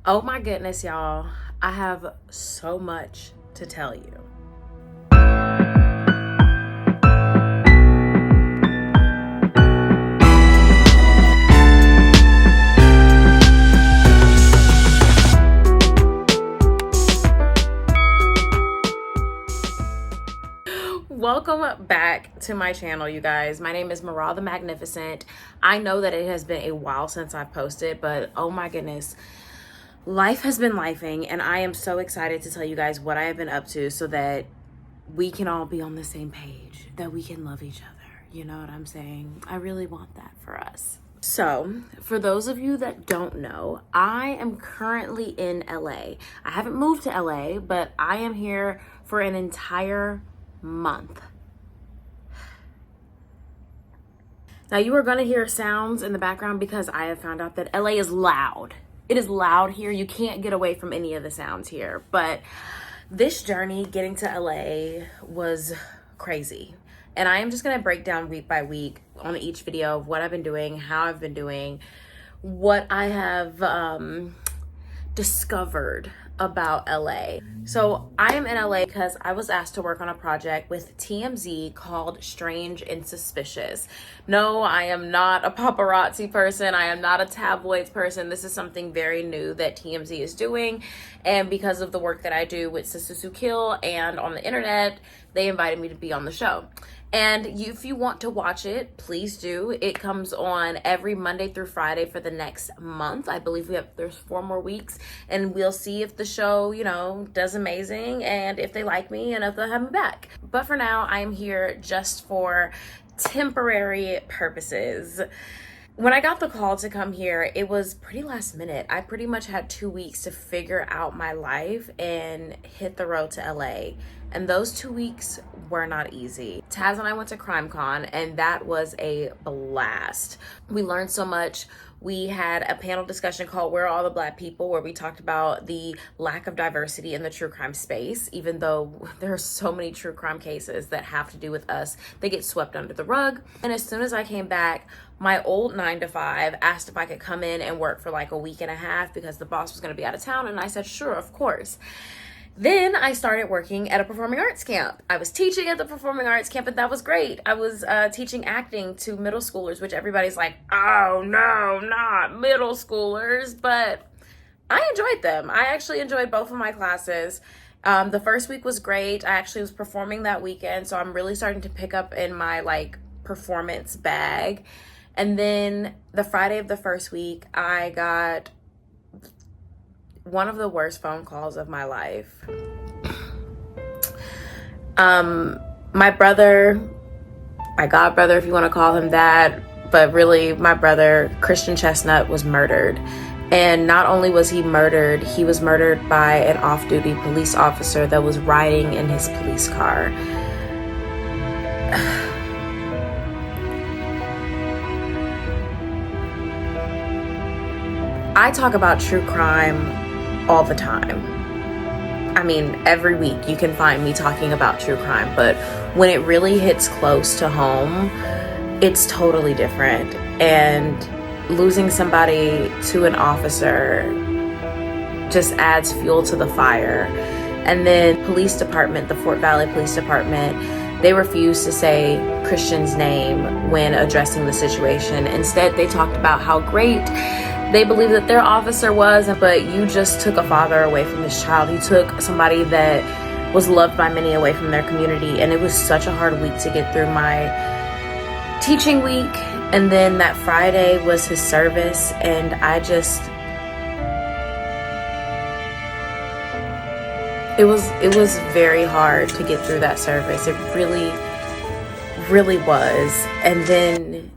Oh my goodness, y'all. I have so much to tell you. Welcome back to my channel, you guys. My name is Mara the Magnificent. I know that it has been a while since I've posted, but oh my goodness. Life has been lifing, and I am so excited to tell you guys what I have been up to so that we can all be on the same page, that we can love each other. You know what I'm saying? I really want that for us. So, for those of you that don't know, I am currently in LA. I haven't moved to LA, but I am here for an entire month. Now, you are going to hear sounds in the background because I have found out that LA is loud. It is loud here. You can't get away from any of the sounds here. But this journey getting to LA was crazy. And I am just going to break down week by week on each video of what I've been doing, how I've been doing, what I have discovered about LA. So I am in LA because I was asked to work on a project with TMZ called Strange and Suspicious. No, I am not a paparazzi person. I am not a tabloids person. This is something very new that TMZ is doing. And because of the work that I do with Sisters Who Kill and on the internet, they invited me to be on the show. And if you want to watch it, please do. It comes on every Monday through Friday for the next month. I believe there's 4 more weeks, and we'll see if the show, does amazing and if they like me and if they'll have me back. But for now, I'm here just for temporary purposes. When I got the call to come here, it was pretty last minute. I pretty much had 2 weeks to figure out my life and hit the road to LA. And those 2 weeks were not easy. Taz and I went to CrimeCon, and that was a blast. We learned so much. We had a panel discussion called Where Are All the Black People, where we talked about the lack of diversity in the true crime space. Even though there are so many true crime cases that have to do with us, they get swept under the rug. And as soon as I came back, my old 9-to-5 asked if I could come in and work for like a week and a half because the boss was going to be out of town. And I said, sure, of course. Then I started working at a performing arts camp. I was teaching at the performing arts camp, and that was great. I was teaching acting to middle schoolers, which everybody's like, oh no, not middle schoolers. But I enjoyed them. I actually enjoyed both of my classes. The first week was great. I actually was performing that weekend, so I'm really starting to pick up in my performance bag. And then the Friday of the first week, I got one of the worst phone calls of my life. My brother, my god brother, if you want to call him that, but really my brother, Christian Chestnut, was murdered. And not only was he murdered by an off-duty police officer that was riding in his police car. I talk about true crime all the time. I mean, every week you can find me talking about true crime, but when it really hits close to home, it's totally different. And losing somebody to an officer just adds fuel to the fire. And then police department, the Fort Valley Police Department, they refused to say Christian's name when addressing the situation. Instead, they talked about how great they believe that their officer was, but you just took a father away from his child. You took somebody that was loved by many away from their community. And it was such a hard week to get through my teaching week. And then that Friday was his service. And it was very hard to get through that service. It really, really was. And then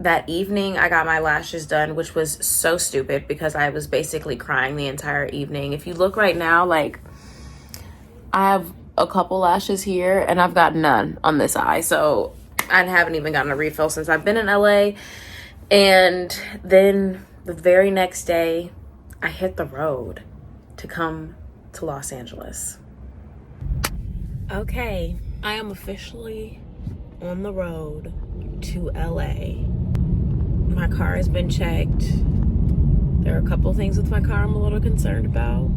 that evening, I got my lashes done, which was so stupid because I was basically crying the entire evening. If you look right now, I have a couple lashes here and I've got none on this eye. So I haven't even gotten a refill since I've been in LA. And then the very next day, I hit the road to come to Los Angeles. Okay, I am officially on the road to LA. My car has been checked. There are a couple things with my car I'm a little concerned about,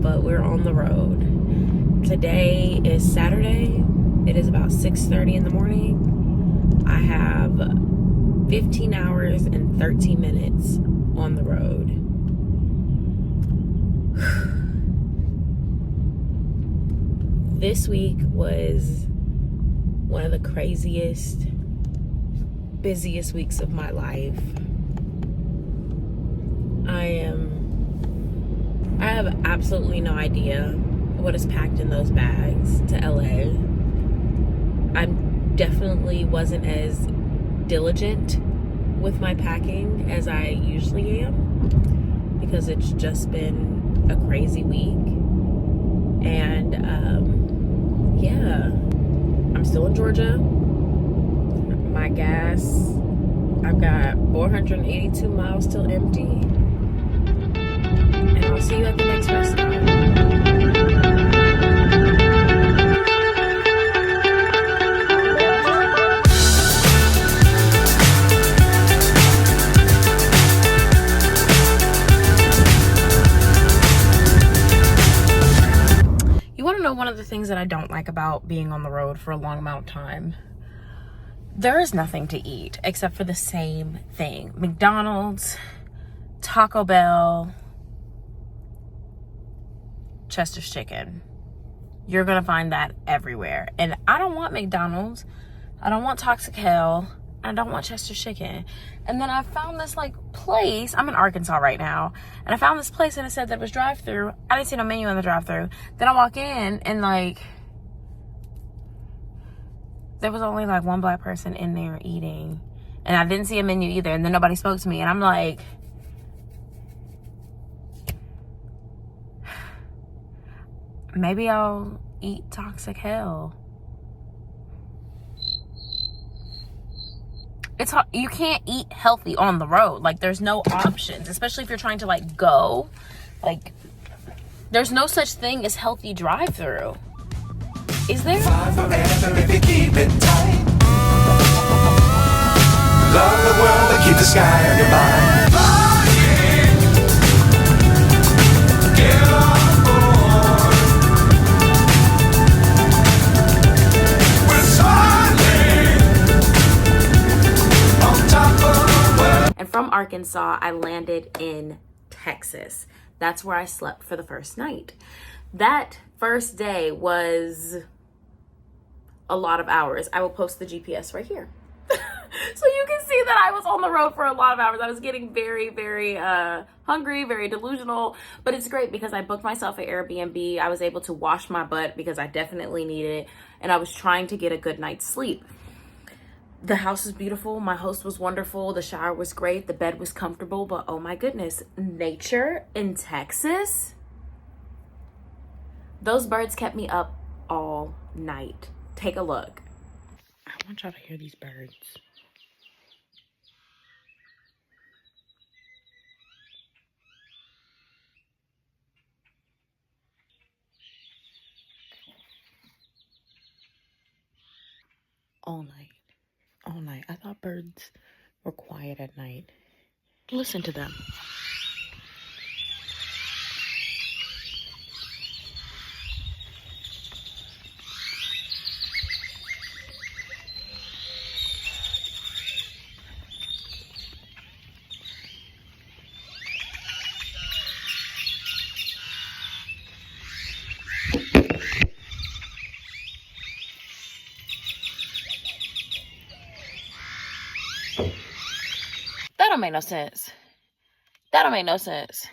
but we're on the road. Today is Saturday. It is about 6:30 in the morning. I have 15 hours and 13 minutes on the road. This week was one of the craziest, busiest weeks of my life. I have absolutely no idea what is packed in those bags to LA. I definitely wasn't as diligent with my packing as I usually am, because it's just been a crazy week. And yeah, I'm still in Georgia. My gas, I've got 482 miles till empty, and I'll see you at the next rest stop. One of the things that I don't like about being on the road for a long amount of time, there is nothing to eat except for the same thing. McDonald's, Taco Bell, Chester's Chicken. You're gonna find that everywhere. And I don't want McDonald's, I don't want Toxic Hell, I don't want Chester's Chicken. And then I found this place. I'm in Arkansas right now, and I found this place and it said that it was drive-through. I didn't see no menu on the drive-through. Then I walk in and there was only one black person in there eating, and I didn't see a menu either. And then nobody spoke to me, and I'm like, maybe I'll eat Toxic Hell. It's hard. You can't eat healthy on the road. There's no options, especially if you're trying to go. There's no such thing as healthy drive-through. Is there? Fly forever if you keep it tight. Love the world, but keep the sky on your mind. Get on board. We're soaring on top of the world. And from Arkansas, I landed in Texas. That's where I slept for the first night. That first day was a lot of hours. I will post the GPS right here. So you can see that I was on the road for a lot of hours. I was getting very, very hungry, very delusional, but it's great because I booked myself an Airbnb. I was able to wash my butt because I definitely needed it, and I was trying to get a good night's sleep. The house was beautiful. My host was wonderful. The shower was great. The bed was comfortable, but oh my goodness, nature in Texas. Those birds kept me up all night. Take a look. I want y'all to hear these birds. All night. All night. I thought birds were quiet at night. Listen to them. That don't make no sense. That don't make no sense.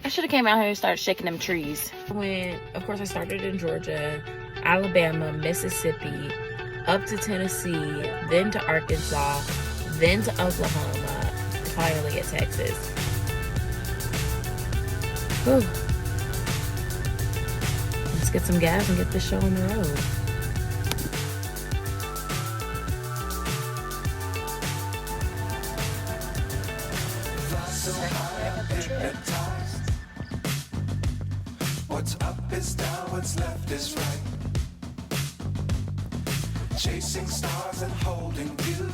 I should have came out here and started shaking them trees. Of course, I started in Georgia, Alabama, Mississippi, up to Tennessee, then to Arkansas, then to Oklahoma, finally at Texas. Whew. Let's get some gas and get this show on the road. What's up is down, what's left is right. chasing stars and holding you.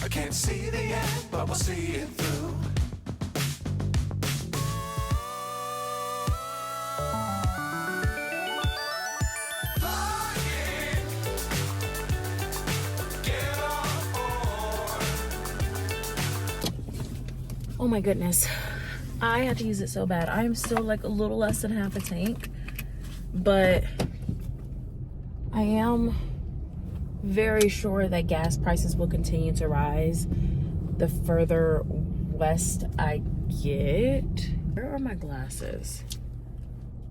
I can't see the end, but we'll see it through. Oh my goodness. I had to use it so bad. I'm still like a little less than half a tank, but I am very sure that gas prices will continue to rise the further west I get. Where are my glasses?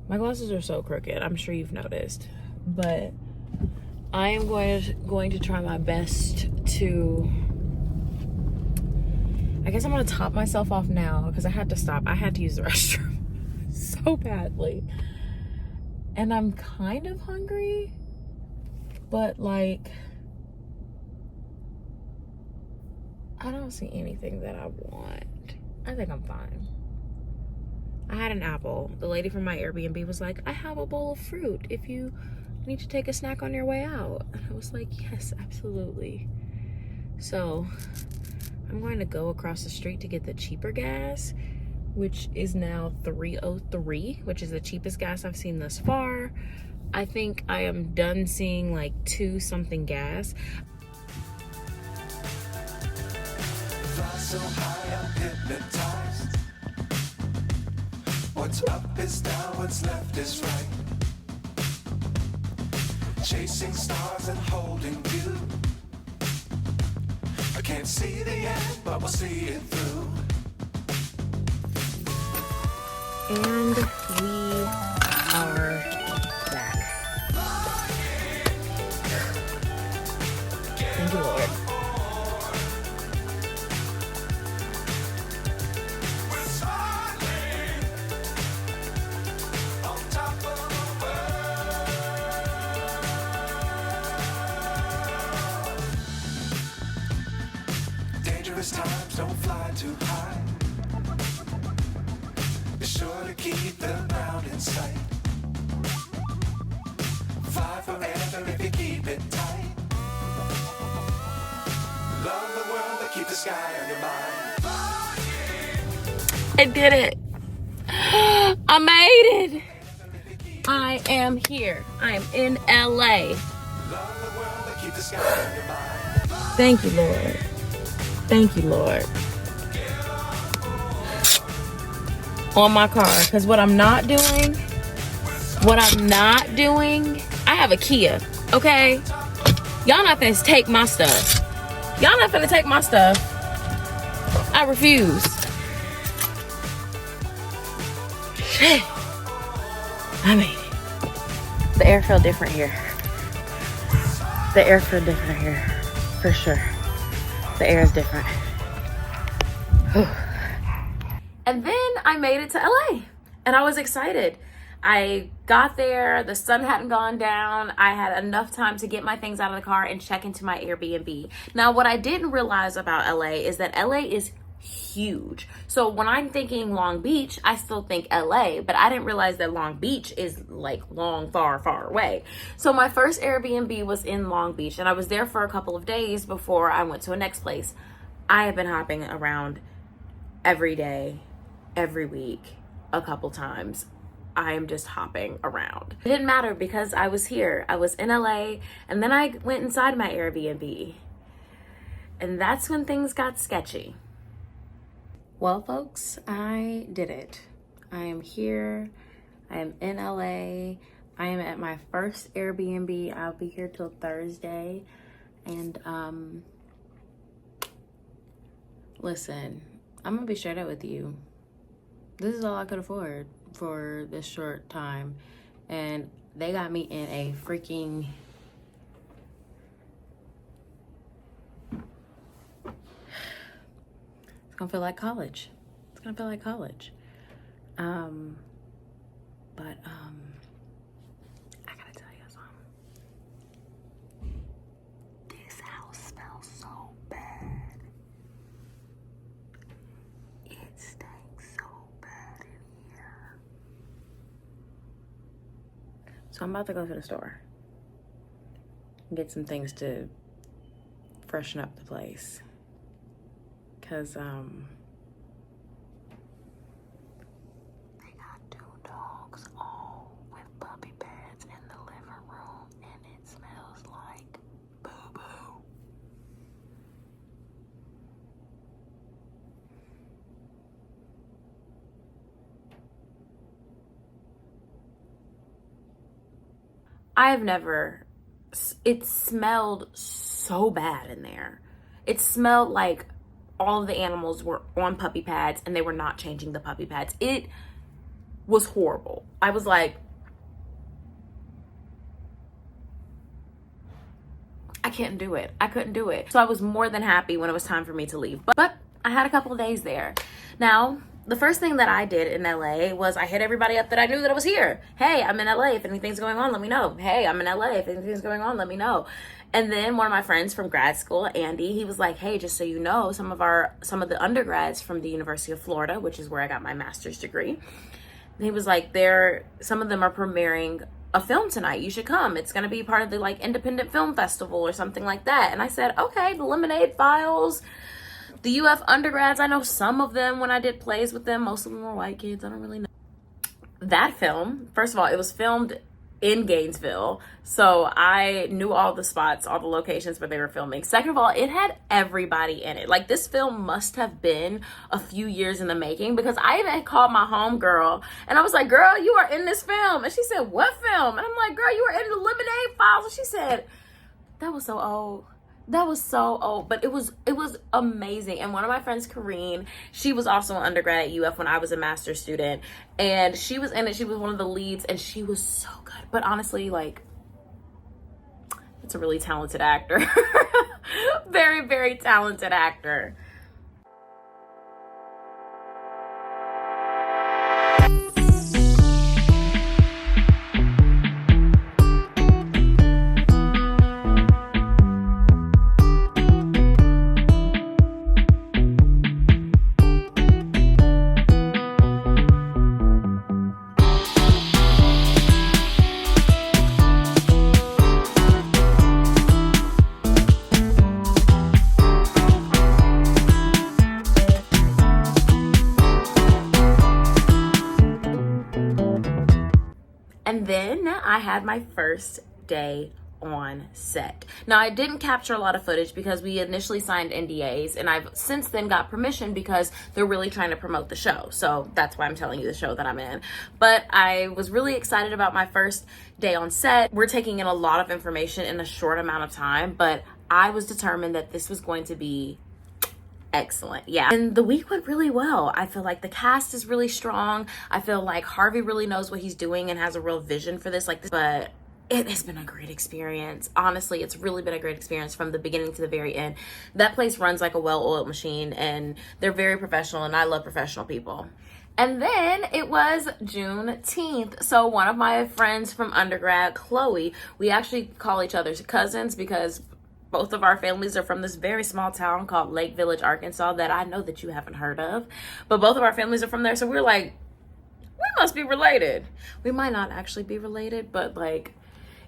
My glasses are so crooked. I'm sure you've noticed, but I am going to try my best to, I guess I'm gonna top myself off now because I had to stop. I had to use the restroom so badly. And I'm kind of hungry, but like, I don't see anything that I want. I think I'm fine. I had an apple. The lady from my Airbnb was like, I have a bowl of fruit if you need to take a snack on your way out. And I was like, yes, absolutely. So I'm going to go across the street to get the cheaper gas, which is now $3.03, which is the cheapest gas I've seen thus far. I think I am done seeing like 2 something gas. Fly so high, I'm hypnotized. What's up is down, what's left is right. Chasing stars and holding you. I can't see the end, but we'll see it through. And we are back. Thank you, Lord. We're smiling on top of the world. Dangerous times, don't fly too high. Be sure to keep the ground in sight. Fly forever if you keep it tight. Love the world, but keep the sky on your mind. I did it. I made it. I am here. I am in LA. Love the world, but keep the sky on your mind. Thank you, Lord. Thank you, Lord. On my car, because what I'm not doing, I have a Kia, okay? Y'all not finna take my stuff. Y'all not finna take my stuff. I refuse. Shit. I made it. The air felt different here. The air felt different here, for sure. The air is different. Whew. And then I made it to LA and I was excited. I got there, the sun hadn't gone down. I had enough time to get my things out of the car and check into my Airbnb. Now, what I didn't realize about LA is that LA is huge. So when I'm thinking Long Beach, I still think LA, but I didn't realize that Long Beach is like long, far, far away. So my first Airbnb was in Long Beach and I was there for a couple of days before I went to a next place. I have been hopping around every day, every week, a couple times. I am just hopping around. It didn't matter because I was here. I was in LA and then I went inside my Airbnb. And that's when things got sketchy. Well, folks, I did it. I am here. I am in LA. I am at my first Airbnb. I'll be here till Thursday. And listen, I'm gonna be straight up with you. This is all I could afford for this short time. And they got me in a freaking it's gonna feel like college. It's gonna feel like college. But I gotta tell you something. This house smells so bad. It stinks so bad in here. So I'm about to go to the store. get some things to freshen up the place. Cause they got 2 dogs all with puppy pads in the living room, and it smells like boo-boo. I've never, it smelled so bad in there. It smelled like all of the animals were on puppy pads and they were not changing the puppy pads. It was horrible. I was like, I couldn't do it. I couldn't do it. So I was more than happy when it was time for me to leave. But I had a couple of days there. Now, the first thing that I did in LA was I hit everybody up that I knew that I was here. Hey, I'm in LA. If anything's going on, let me know. Hey, I'm in LA. If anything's going on, let me know. And then one of my friends from grad school, Andy, he was like, hey, just so you know, some of the undergrads from the University of Florida, which is where I got my master's degree, he was like, some of them are premiering a film tonight. You should come. It's going to be part of the like independent film festival or something like that. And I said, okay, the Lemonade Files, the UF undergrads, I know some of them when I did plays with them. Most of them were white kids. I don't really know. That film, first of all, it was filmed in Gainesville, so I knew all the spots, all the locations where they were filming. Second of all, it had everybody in it. Like, this film must have been a few years in the making, because I even called my homegirl and I was like, girl, you are in this film. And she said, what film? And I'm like, girl, you were in the Lemonade Files. And she said, that was so old. That was so old, but it was amazing. And one of my friends, Kareen, she was also an undergrad at UF when I was a master's student, and she was in it. She was one of the leads, and she was so good. But honestly, like, it's a really talented actor. Very, very talented actor. And then I had my first day on set. Now, I didn't capture a lot of footage because we initially signed NDAs, and I've since then got permission because they're really trying to promote the show. So that's why I'm telling you the show that I'm in. But I was really excited about my first day on set. We're taking in a lot of information in a short amount of time, but I was determined that this was going to be excellent. Yeah. And the week went really well. I feel like the cast is really strong. I feel like Harvey really knows what he's doing and has a real vision for this. But it has been a great experience. Honestly, it's really been a great experience from the beginning to the very end. That place runs like a well-oiled machine, and they're very professional, and I love professional people. And then it was Juneteenth. So one of my friends from undergrad, Chloe, we actually call each other cousins because both of our families are from this very small town called Lake Village, Arkansas, that I know that you haven't heard of. But both of our families are from there. So we're like, we must be related. We might not actually be related, but like,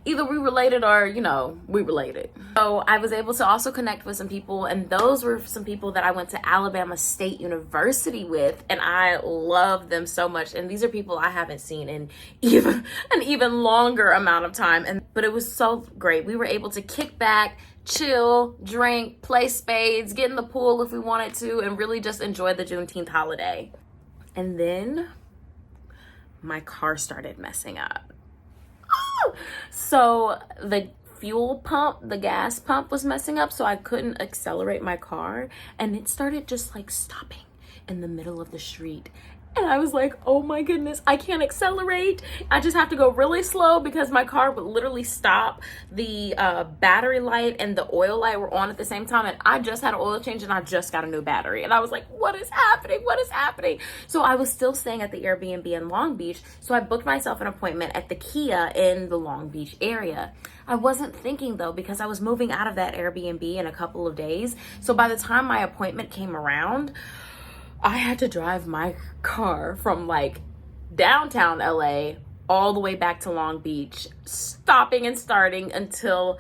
either we related or, you know, we related. So I was able to also connect with some people, and those were some people that I went to Alabama State University with, and I love them so much. And these are people I haven't seen in even an even longer amount of time. But it was so great. We were able to kick back, chill, drink, play spades, get in the pool if we wanted to, and really just enjoy the Juneteenth holiday. And then my car started messing up. So the fuel pump, the gas pump was messing up, so I couldn't accelerate my car, and it started just like stopping in the middle of the street. And I was like, oh my goodness, I can't accelerate. I just have to go really slow because my car would literally stop. The battery light and the oil light were on at the same time. And I just had an oil change and I just got a new battery. And I was like, what is happening? What is happening? So I was still staying at the Airbnb in Long Beach. So I booked myself an appointment at the Kia in the Long Beach area. I wasn't thinking though, because I was moving out of that Airbnb in a couple of days. So by the time my appointment came around, I had to drive my car from like downtown LA all the way back to Long Beach, stopping and starting until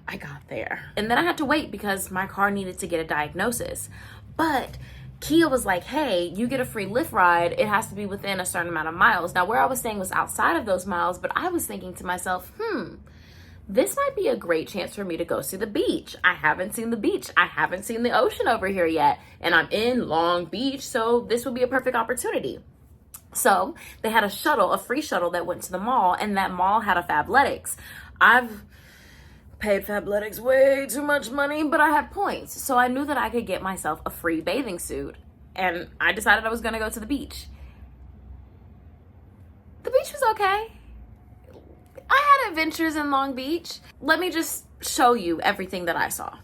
I got there. And then I had to wait because my car needed to get a diagnosis. But Kia was like, hey, you get a free Lyft ride. It has to be within a certain amount of miles. Now, where I was staying was outside of those miles, but I was thinking to myself, this might be a great chance for me to go see the beach. I haven't seen the beach. I haven't seen the ocean over here yet. And I'm in Long Beach, so this would be a perfect opportunity. So they had a free shuttle that went to the mall, and that mall had a Fabletics. I've paid Fabletics way too much money, but I had points. So I knew that I could get myself a free bathing suit, and I decided I was going to go to the beach. The beach was okay. I had adventures in Long Beach. Let me just show you everything that I saw.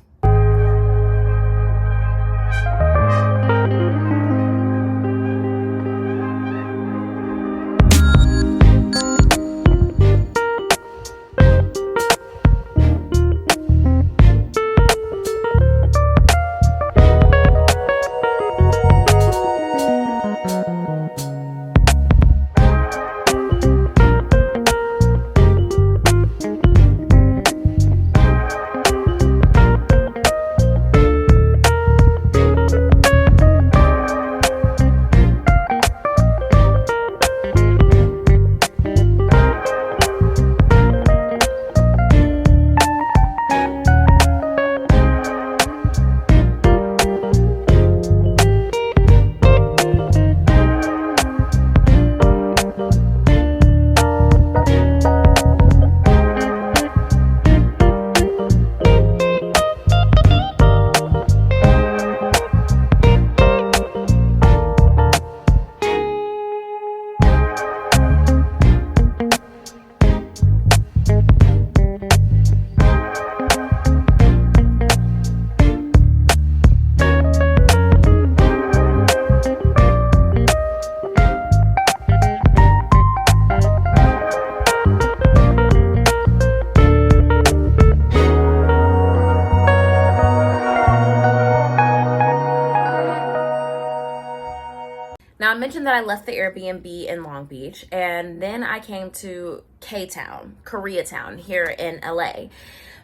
Now, I mentioned that I left the Airbnb in Long Beach, and then I came to K-Town, Koreatown, here in LA.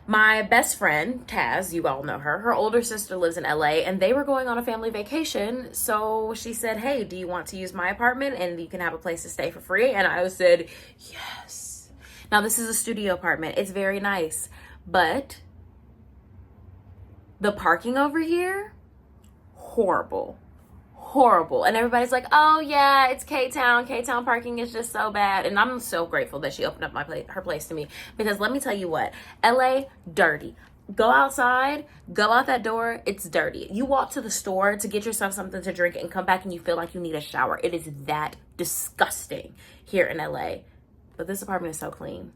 My best friend, Taz, you all know her, her older sister lives in LA, and they were going on a family vacation, so she said, hey, do you want to use my apartment, and you can have a place to stay for free? And I said, yes. Now, this is a studio apartment. It's very nice, but the parking over here, horrible. And everybody's like, oh yeah, it's K-Town. K-Town parking is just so bad. And I'm so grateful that she opened up her place to me, because let me tell you what, LA, dirty. Go outside, go out that door, it's dirty. You walk to the store to get yourself something to drink and come back and you feel like you need a shower. It is that disgusting here in LA. But this apartment is so clean.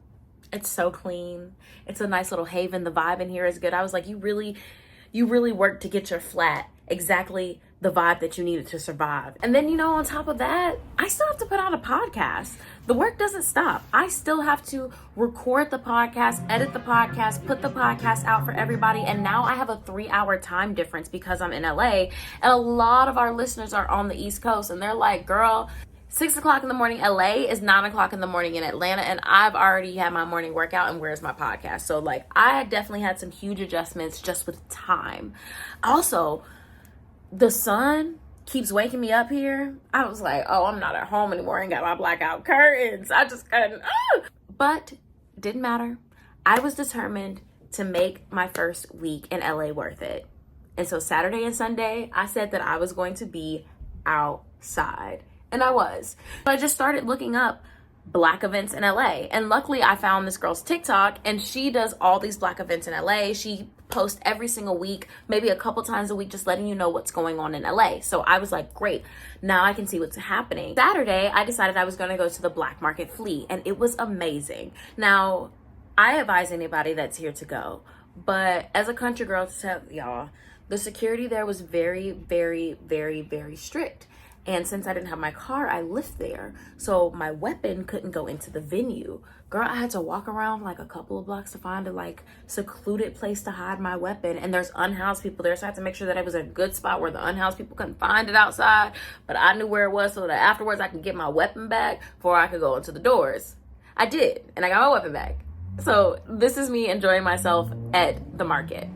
It's so clean. It's a nice little haven. The vibe in here is good. I was like, you really worked to get your flat exactly the vibe that you needed to survive. And then, on top of that, I still have to put out a podcast. The work doesn't stop. I still have to record the podcast, edit the podcast, put the podcast out for everybody. And now I have a 3-hour time difference because I'm in LA. And a lot of our listeners are on the East Coast, and they're like, girl, 6 o'clock in the morning LA is 9 o'clock in the morning in Atlanta, and I've already had my morning workout, and where's my podcast? So I definitely had some huge adjustments just with time. Also, the sun keeps waking me up here. I was like, oh, I'm not at home anymore. I ain't got my blackout curtains. I just couldn't. But didn't matter. I was determined to make my first week in LA worth it. And so Saturday and Sunday, I said that I was going to be outside. And I was. So I just started looking up Black events in LA. And luckily I found this girl's TikTok, and she does all these Black events in LA. She post every single week, maybe a couple times a week, just letting you know what's going on in LA. So I was like, great, now I can see what's happening. Saturday, I decided I was going to go to the Black Market Flea, and it was amazing. Now, I advise anybody that's here to go, but as a country girl, to tell y'all, the security there was very, very, very, very strict. And since I didn't have my car, I lived there. So my weapon couldn't go into the venue. Girl, I had to walk around like a couple of blocks to find a secluded place to hide my weapon. And there's unhoused people there. So I had to make sure that it was a good spot where the unhoused people couldn't find it outside. But I knew where it was so that afterwards I could get my weapon back before I could go into the doors. I did. And I got my weapon back. So this is me enjoying myself at the market.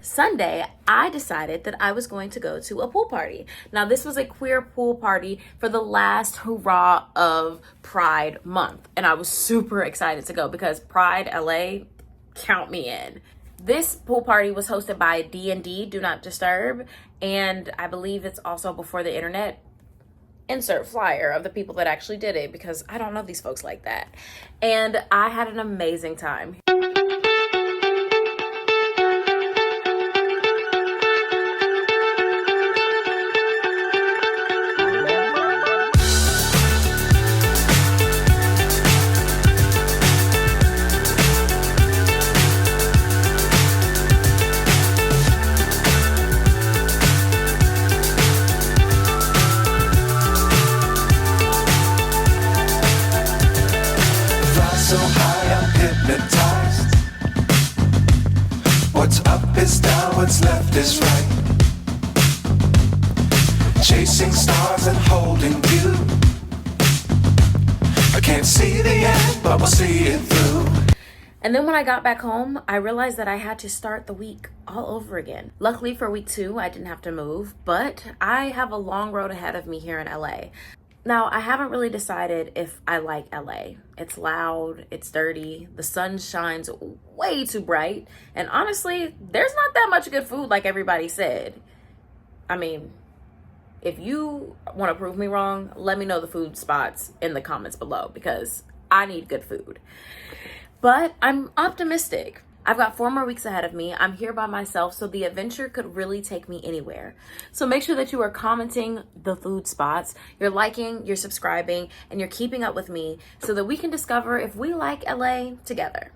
Sunday, I decided that I was going to go to a pool party. Now, this was a queer pool party for the last hurrah of Pride Month. And I was super excited to go because Pride LA, count me in. This pool party was hosted by D&D, Do Not Disturb. And I believe it's also before the internet. Insert flyer of the people that actually did it because I don't know these folks like that. And I had an amazing time. So high, I'm hypnotized. What's up is down, what's left is right. Chasing stars and holding you. I can't see the end, but we'll see it through. And then when I got back home, I realized that I had to start the week all over again. Luckily for week 2, I didn't have to move, but I have a long road ahead of me here in LA. Now, I haven't really decided if I like LA. It's loud, it's dirty, the sun shines way too bright, and honestly, there's not that much good food like everybody said. I mean, if you want to prove me wrong, let me know the food spots in the comments below because I need good food. But I'm optimistic. I've got 4 more weeks ahead of me. I'm here by myself, so the adventure could really take me anywhere. So make sure that you are commenting the food spots, you're liking, you're subscribing, and you're keeping up with me so that we can discover if we like LA together.